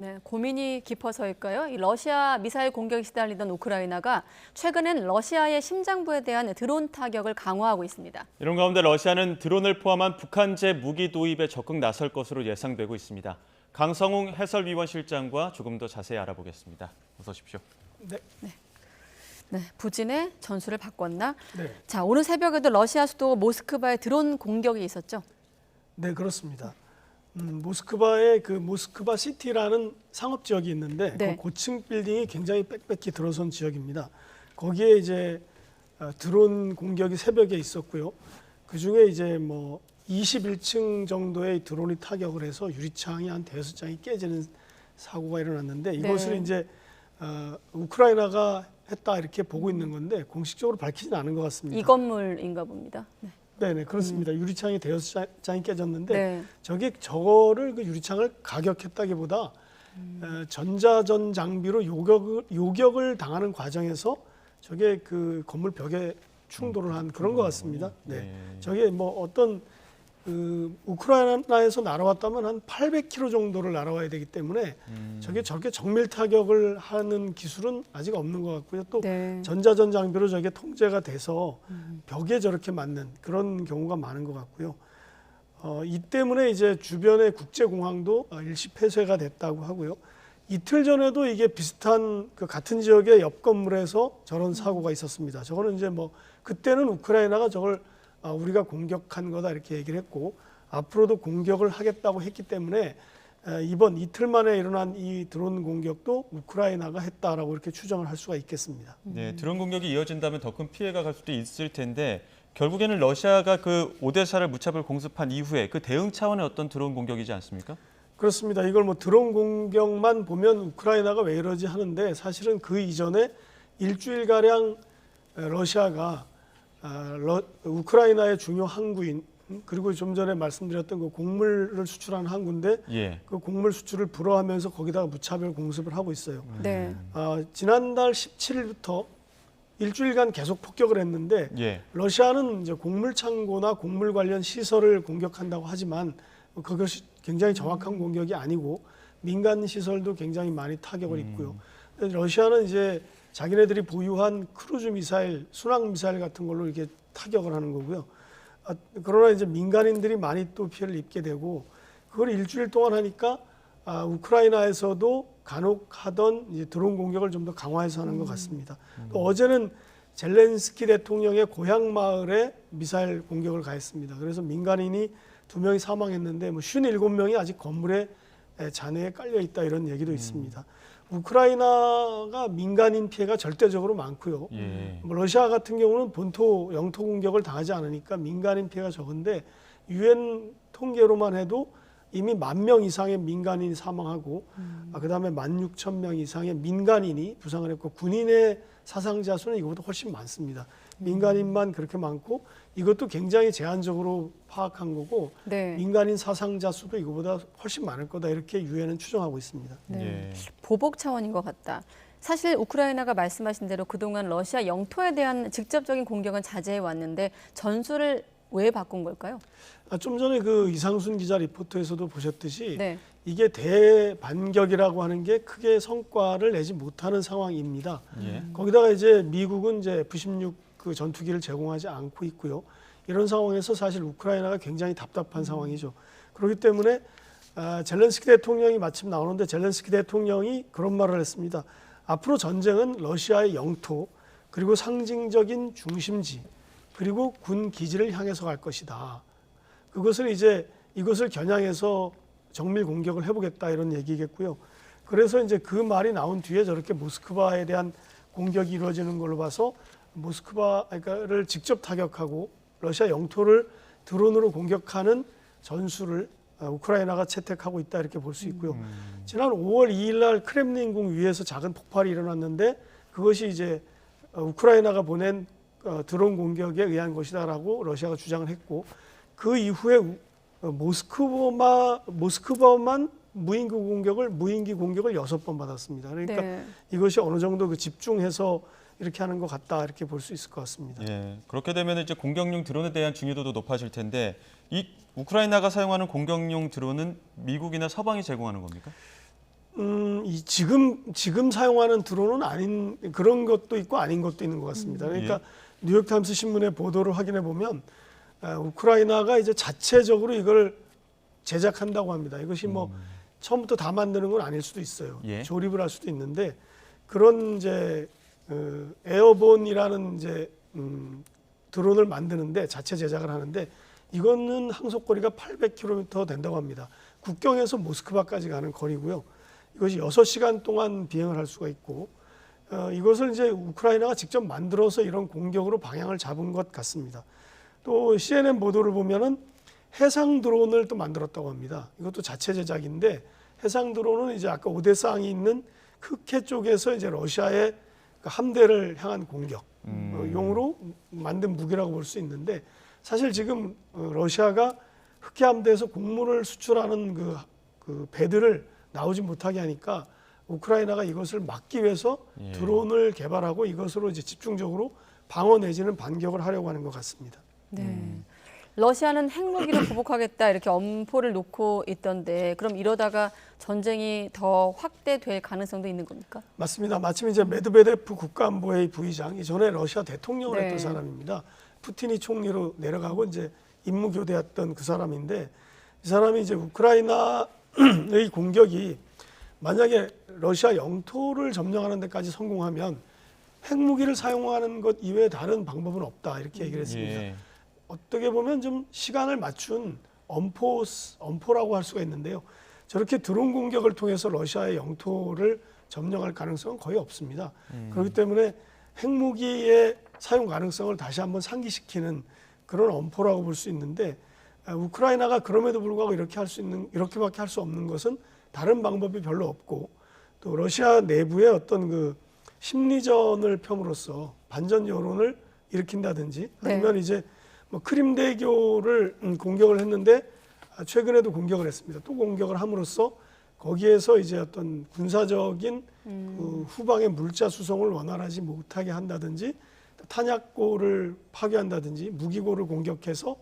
네, 고민이 깊어서일까요? 이 러시아 미사일 공격에 시달리던 우크라이나가 최근엔 러시아의 심장부에 대한 드론 타격을 강화하고 있습니다. 이런 가운데 러시아는 드론을 포함한 북한제 무기 도입에 적극 나설 것으로 예상되고 있습니다. 강성웅 해설위원 실장과 조금 더 자세히 알아보겠습니다. 어서 오십시오. 네, 부진의 전술을 바꿨나? 네. 자, 오늘 새벽에도 러시아 수도 모스크바에 드론 공격이 있었죠? 네, 그렇습니다. 모스크바의 그 모스크바 시티라는 상업 지역이 있는데 네. 그 고층 빌딩이 굉장히 빽빽히 들어선 지역입니다. 거기에 이제 드론 공격이 새벽에 있었고요. 그 중에 이제 뭐 21층 정도의 드론이 타격을 해서 유리창이 한 대여섯 장이 깨지는 사고가 일어났는데 이것을 네. 이제 우크라이나가 했다 이렇게 보고 있는 건데 공식적으로 밝히지는 않은 것 같습니다. 이 건물인가 봅니다. 네. 네네 그렇습니다. 유리창이 대여섯 장이 깨졌는데 네. 저거를 그 유리창을 가격했다기보다 전자전 장비로 요격을 당하는 과정에서 저게 그 건물 벽에 충돌을 한 그런 것 같습니다. 네, 저게 뭐 어떤 그 우크라이나에서 날아왔다면 한 800km 정도를 날아와야 되기 때문에 저렇게 정밀 타격을 하는 기술은 아직 없는 것 같고요. 또 네. 전자전 장비로 저게 통제가 돼서 벽에 저렇게 맞는 그런 경우가 많은 것 같고요. 이 때문에 이제 주변의 국제공항도 일시 폐쇄가 됐다고 하고요. 이틀 전에도 이게 비슷한 그 같은 지역의 옆 건물에서 저런 사고가 있었습니다. 저거는 이제 뭐 그때는 우크라이나가 저걸 우리가 공격한 거다 이렇게 얘기를 했고 앞으로도 공격을 하겠다고 했기 때문에 이번 이틀 만에 일어난 이 드론 공격도 우크라이나가 했다라고 이렇게 추정을 할 수가 있겠습니다. 네, 드론 공격이 이어진다면 더 큰 피해가 갈 수도 있을 텐데 결국에는 러시아가 그 오데사를 무차별 공습한 이후에 그 대응 차원의 어떤 드론 공격이지 않습니까? 그렇습니다. 이걸 뭐 드론 공격만 보면 우크라이나가 왜 이러지 하는데 사실은 그 이전에 일주일가량 러시아가 우크라이나의 중요 항구인 그리고 좀 전에 말씀드렸던 그 곡물을 수출하는 항구인데 그 곡물 수출을 불허하면서 거기다가 무차별 공습을 하고 있어요. 네. 지난달 17일부터 일주일간 계속 폭격을 했는데 러시아는 이제 곡물 창고나 곡물 관련 시설을 공격한다고 하지만 그것이 굉장히 정확한 공격이 아니고 민간 시설도 굉장히 많이 타격을 입고요. 러시아는 이제 자기네들이 보유한 크루즈 미사일, 순항 미사일 같은 걸로 이렇게 타격을 하는 거고요. 그러나 이제 민간인들이 많이 또 피해를 입게 되고 그걸 일주일 동안 하니까 우크라이나에서도 간혹 하던 이제 드론 공격을 좀 더 강화해서 하는 것 같습니다. 또 어제는 젤렌스키 대통령의 고향 마을에 미사일 공격을 가했습니다. 그래서 민간인이 2명이 사망했는데 뭐 57명이 아직 건물에 잔해에 깔려 있다 이런 얘기도 있습니다. 우크라이나가 민간인 피해가 절대적으로 많고요. 뭐 러시아 같은 경우는 본토 영토 공격을 당하지 않으니까 민간인 피해가 적은데 유엔 통계로만 해도 이미 10,000명 이상의 민간인이 사망하고 그다음에 16,000명 이상의 민간인이 부상을 했고 군인의 사상자 수는 이거보다 훨씬 많습니다. 민간인만 그렇게 많고 이것도 굉장히 제한적으로 파악한 거고 네. 민간인 사상자 수도 이거보다 훨씬 많을 거다 이렇게 유엔은 추정하고 있습니다. 네. 보복 차원인 것 같다. 사실 우크라이나가 말씀하신 대로 그동안 러시아 영토에 대한 직접적인 공격은 자제해 왔는데 전술을 왜 바꾼 걸까요? 좀 전에 그 이상순 기자 리포트에서도 보셨듯이 네. 이게 대반격이라고 하는 게 크게 성과를 내지 못하는 상황입니다. 거기다가 이제 미국은 이제 F-16 그 전투기를 제공하지 않고 있고요. 이런 상황에서 사실 우크라이나가 굉장히 답답한 상황이죠. 그렇기 때문에 젤렌스키 대통령이 마침 나오는데 젤렌스키 대통령이 그런 말을 했습니다. 앞으로 전쟁은 러시아의 영토 그리고 상징적인 중심지 그리고 군 기지를 향해서 갈 것이다. 그것을 이제 이것을 겨냥해서 정밀 공격을 해보겠다 이런 얘기겠고요. 그래서 이제 그 말이 나온 뒤에 저렇게 모스크바에 대한 공격이 이루어지는 걸로 봐서 모스크바를 직접 타격하고 러시아 영토를 드론으로 공격하는 전술을 우크라이나가 채택하고 있다 이렇게 볼 수 있고요. 지난 5월 2일 날 크렘린궁 위에서 작은 폭발이 일어났는데 그것이 이제 우크라이나가 보낸 드론 공격에 의한 것이다라고 러시아가 주장을 했고 그 이후에 모스크바만 무인기 공격을 6번 받았습니다. 그러니까 네. 이것이 어느 정도 그 집중해서 이렇게 하는 것 같다 이렇게 볼 수 있을 것 같습니다. 그렇게 되면 이제 공격용 드론에 대한 중요도도 높아질 텐데 이 우크라이나가 사용하는 공격용 드론은 미국이나 서방이 제공하는 겁니까? 지금 사용하는 드론은 아닌 그런 것도 있고 아닌 것도 있는 것 같습니다. 그러니까 뉴욕타임스 신문의 보도를 확인해 보면 우크라이나가 이제 자체적으로 이걸 제작한다고 합니다. 이것이 뭐 처음부터 다 만드는 건 아닐 수도 있어요. 예. 조립을 할 수도 있는데 그런 이제 에어본이라는 이제 드론을 만드는데 자체 제작을 하는데 이거는 항속거리가 800km 된다고 합니다. 국경에서 모스크바까지 가는 거리고요. 이것이 6시간 동안 비행을 할 수가 있고 이것을 이제 우크라이나가 직접 만들어서 이런 공격으로 방향을 잡은 것 같습니다. 또 CNN 보도를 보면은 해상 드론을 또 만들었다고 합니다. 이것도 자체 제작인데 해상 드론은 이제 아까 오데사항이 있는 크케 쪽에서 이제 러시아의 함대를 향한 공격 용으로 만든 무기라고 볼 수 있는데 사실 지금 러시아가 흑해 함대에서 곡물을 수출하는 그 배들을 나오지 못하게 하니까 우크라이나가 이것을 막기 위해서 드론을 개발하고 이것으로 이제 집중적으로 방어 내지는 반격을 하려고 하는 것 같습니다. 네. 러시아는 핵무기로 보복하겠다 이렇게 엄포를 놓고 있던데 그럼 이러다가 전쟁이 더 확대될 가능성도 있는 겁니까? 맞습니다. 마침 이제 메드베데프 국가안보회의 부의장 이전에 러시아 대통령을 했던 사람입니다. 푸틴이 총리로 내려가고 이제 임무 교대했던 그 사람인데 이 사람이 이제 우크라이나의 공격이 만약에 러시아 영토를 점령하는 데까지 성공하면 핵무기를 사용하는 것 이외에 다른 방법은 없다 이렇게 얘기를 했습니다. 예. 어떻게 보면 좀 시간을 맞춘 엄포라고 할 수가 있는데요. 저렇게 드론 공격을 통해서 러시아의 영토를 점령할 가능성은 거의 없습니다. 그렇기 때문에 핵무기의 사용 가능성을 다시 한번 상기시키는 그런 엄포라고 볼 수 있는데 우크라이나가 그럼에도 불구하고 이렇게밖에 할 수 없는 것은 다른 방법이 별로 없고 또 러시아 내부의 어떤 그 심리전을 펴므로써 반전 여론을 일으킨다든지 아니면 이제 뭐 크림대교를 공격을 했는데 최근에도 공격을 했습니다. 또 공격을 함으로써 거기에서 이제 어떤 군사적인 그 후방의 물자 수송을 원활하지 못하게 한다든지 탄약고를 파괴한다든지 무기고를 공격해서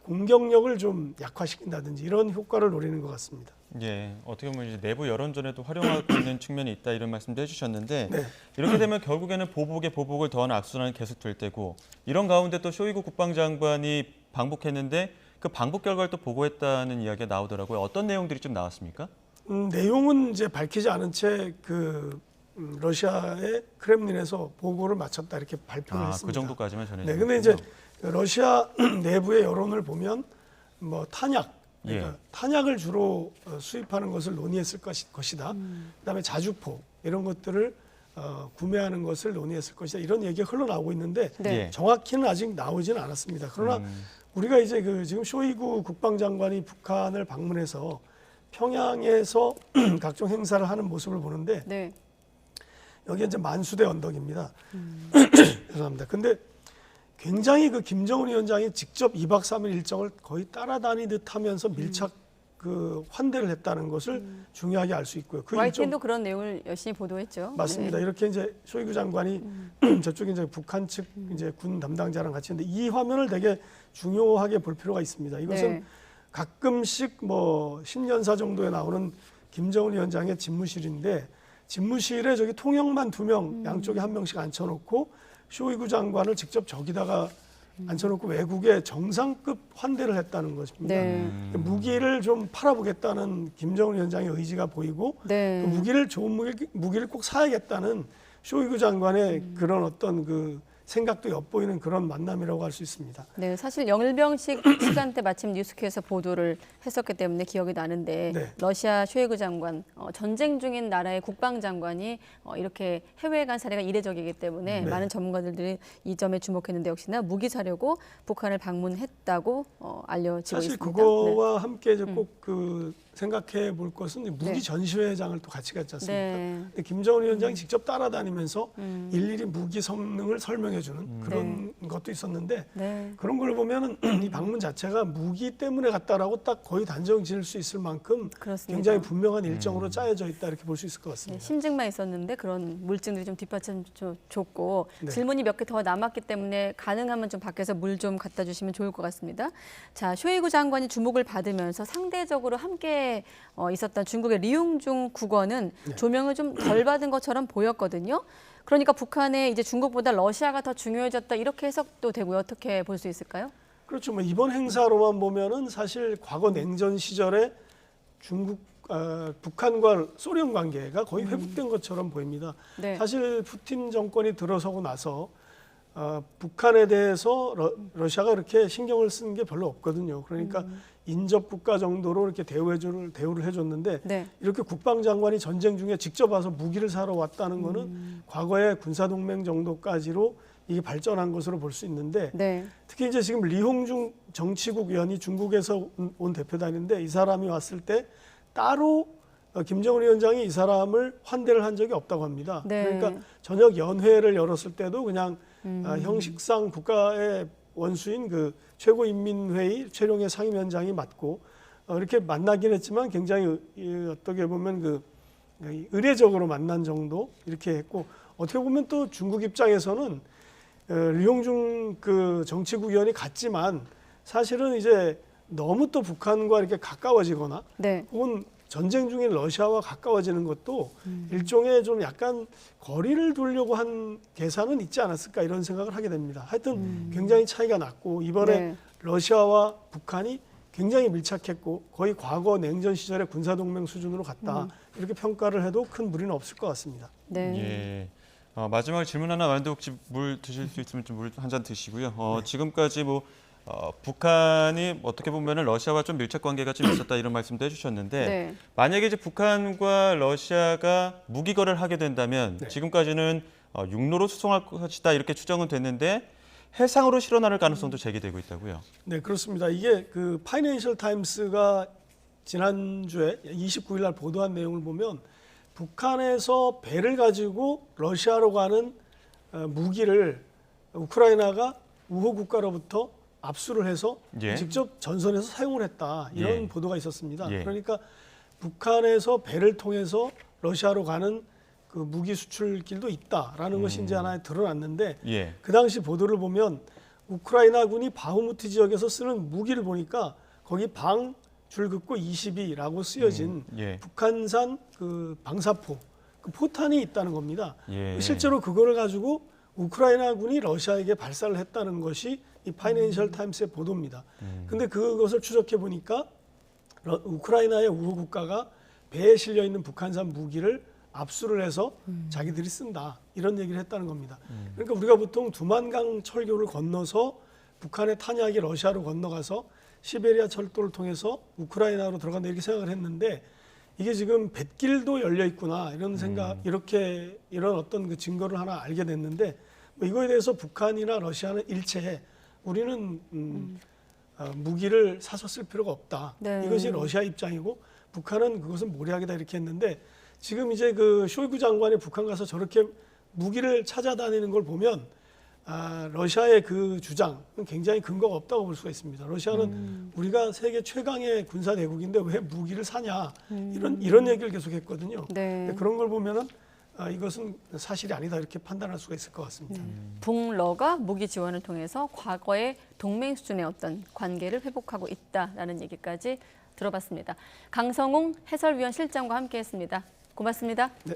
공격력을 좀 약화시킨다든지 이런 효과를 노리는 것 같습니다. 예, 어떻게 보면 이제 내부 여론전에도 활용하고 있는 측면이 있다 이런 말씀도 해주셨는데 네. 이렇게 되면 결국에는 보복에 보복을 더하는 악순환이 계속될 때고 이런 가운데 또 쇼이구 국방장관이 방북했는데 그 방북 결과를 또 보고했다는 이야기가 나오더라고요. 어떤 내용들이 좀 나왔습니까? 내용은 이제 밝히지 않은 채 러시아의 크렘린에서 보고를 마쳤다 이렇게 발표를 했습니다. 그 정도까지만 전해졌군요. 네, 근데 이제 러시아 내부의 여론을 보면 뭐 그러니까 탄약을 주로 수입하는 것을 논의했을 것이다. 그다음에 자주포 이런 것들을 구매하는 것을 논의했을 것이다. 이런 얘기가 흘러나오고 있는데 정확히는 아직 나오지는 않았습니다. 그러나 우리가 이제 지금 쇼이구 국방장관이 북한을 방문해서 평양에서 각종 행사를 하는 모습을 보는데 여기 이제 만수대 언덕입니다. 죄송합니다. 근데 굉장히 김정은 위원장이 직접 2박 3일 일정을 거의 따라다니듯 하면서 밀착 환대를 했다는 것을 중요하게 알 수 있고요. YTN도 그런 내용을 열심히 보도했죠. 맞습니다. 이렇게 이제 쇼이구 장관이 저쪽에 이제 북한 측 이제 군 담당자랑 같이 했는데 이 화면을 되게 중요하게 볼 필요가 있습니다. 이것은 가끔씩 뭐 신년사 정도에 나오는 김정은 위원장의 집무실인데 집무실에 저기 통역만 2명 양쪽에 1명씩 앉혀놓고 쇼이구 장관을 직접 저기다가 앉혀놓고 외국에 정상급 환대를 했다는 것입니다. 무기를 좀 팔아보겠다는 김정은 위원장의 의지가 보이고 그 좋은 무기를 꼭 사야겠다는 쇼이구 장관의 그런 어떤 생각도 엿보이는 그런 만남이라고 할 수 있습니다. 네, 사실 영일병식 시간대 마침 뉴스큐에서 보도를 했었기 때문에 기억이 나는데 러시아 쇼이구 장관, 전쟁 중인 나라의 국방장관이 이렇게 해외에 간 사례가 이례적이기 때문에 많은 전문가들이 이 점에 주목했는데 역시나 무기 사려고 북한을 방문했다고 알려지고 사실 있습니다. 그거와 함께 이제 꼭 생각해 볼 것은 무기 전시회장을 또 같이 갔지 않습니까? 근데 김정은 위원장이 직접 따라다니면서 일일이 무기 성능을 설명해주는 그런 것도 있었는데 그런 걸 보면은 이 방문 자체가 무기 때문에 갔다라고 딱 거의 단정 지을 수 있을 만큼 굉장히 분명한 일정으로 짜여져 있다 이렇게 볼 수 있을 것 같습니다. 심증만 있었는데 그런 물증들이 좀 뒷받침 줬고 질문이 몇 개 더 남았기 때문에 가능하면 좀 밖에서 물 좀 갖다 주시면 좋을 것 같습니다. 자, 쇼이구 장관이 주목을 받으면서 상대적으로 함께 북한에 있었던 중국의 리용중 국원은 조명을 좀 덜 받은 것처럼 보였거든요. 그러니까 북한에 이제 중국보다 러시아가 더 중요해졌다 이렇게 해석도 되고요. 어떻게 볼 수 있을까요? 그렇죠. 뭐 이번 행사로만 보면은 사실 과거 냉전 시절에 북한과 소련 관계가 거의 회복된 것처럼 보입니다. 네. 사실 푸틴 정권이 들어서고 나서 북한에 대해서 러시아가 그렇게 신경을 쓴 게 별로 없거든요. 그러니까 인접 국가 정도로 이렇게 대우를 해줬는데 네. 이렇게 국방장관이 전쟁 중에 직접 와서 무기를 사러 왔다는 거는 과거의 군사동맹 정도까지로 이게 발전한 것으로 볼 수 있는데 네. 특히 이제 지금 리홍중 정치국 위원이 중국에서 온 대표단인데 이 사람이 왔을 때 따로 김정은 위원장이 이 사람을 환대를 한 적이 없다고 합니다. 네. 그러니까 저녁 연회를 열었을 때도 그냥 형식상 국가의 원수인 그 최고인민회의 최룡해 상임위원장이 맡고 이렇게 만나긴 했지만 굉장히 어떻게 보면 그 의례적으로 만난 정도 이렇게 했고 어떻게 보면 또 중국 입장에서는 리홍중 그 정치국 위원이 갔지만 사실은 이제 너무 또 북한과 이렇게 가까워지거나 네. 혹은 전쟁 중인 러시아와 가까워지는 것도 일종의 좀 약간 거리를 두려고 한 계산은 있지 않았을까 이런 생각을 하게 됩니다. 하여튼 굉장히 차이가 났고 이번에 네. 러시아와 북한이 굉장히 밀착했고 거의 과거 냉전 시절의 군사동맹 수준으로 갔다. 이렇게 평가를 해도 큰 무리는 없을 것 같습니다. 네. 예. 마지막 질문 하나 왔는데 혹시 물 드실 수 있으면 좀 물 한 잔 드시고요. 지금까지 뭐 북한이 어떻게 보면 러시아와 좀 밀착 관계가 좀 있었다 이런 말씀도 해주셨는데 네. 만약에 이제 북한과 러시아가 무기 거래를 하게 된다면 지금까지는 육로로 수송할 것이다 이렇게 추정은 됐는데 해상으로 실어나를 가능성도 제기되고 있다고요. 네, 그렇습니다. 이게 그 파이낸셜 타임스가 지난주에 29일 날 보도한 내용을 보면 북한에서 배를 가지고 러시아로 가는 무기를 우크라이나가 우호 국가로부터 압수를 해서 직접 전선에서 사용을 했다. 이런 보도가 있었습니다. 그러니까 북한에서 배를 통해서 러시아로 가는 그 무기 수출길도 있다라는 것이 이제 하나 드러났는데 그 당시 보도를 보면 우크라이나군이 바흐무트 지역에서 쓰는 무기를 보니까 거기 방 줄 긋고 22라고 쓰여진 북한산 그 방사포, 그 포탄이 있다는 겁니다. 실제로 그거를 가지고 우크라이나군이 러시아에게 발사를 했다는 것이 이 파이낸셜 타임스의 보도입니다. 근데 그것을 추적해 보니까 우크라이나의 우호 국가가 배에 실려 있는 북한산 무기를 압수를 해서 자기들이 쓴다. 이런 얘기를 했다는 겁니다. 그러니까 우리가 보통 두만강 철교를 건너서 북한의 탄약이 러시아로 건너가서 시베리아 철도를 통해서 우크라이나로 들어간다 이렇게 생각을 했는데 이게 지금 뱃길도 열려 있구나 이런 생각 이런 어떤 그 증거를 하나 알게 됐는데 뭐 이거에 대해서 북한이나 러시아는 일체 우리는 무기를 사서 쓸 필요가 없다. 네. 이것이 러시아 입장이고 북한은 그것은 모략이다 이렇게 했는데 지금 이제 그 쇼이구 장관이 북한 가서 저렇게 무기를 찾아다니는 걸 보면 러시아의 그 주장은 굉장히 근거가 없다고 볼 수가 있습니다. 러시아는 우리가 세계 최강의 군사 대국인데 왜 무기를 사냐 이런 얘기를 계속했거든요. 네. 그런 걸 보면은 이것은 사실이 아니다 이렇게 판단할 수가 있을 것 같습니다. 북러가 무기 지원을 통해서 과거의 동맹 수준의 어떤 관계를 회복하고 있다라는 얘기까지 들어봤습니다. 강성웅 해설위원 실장과 함께했습니다. 고맙습니다. 네.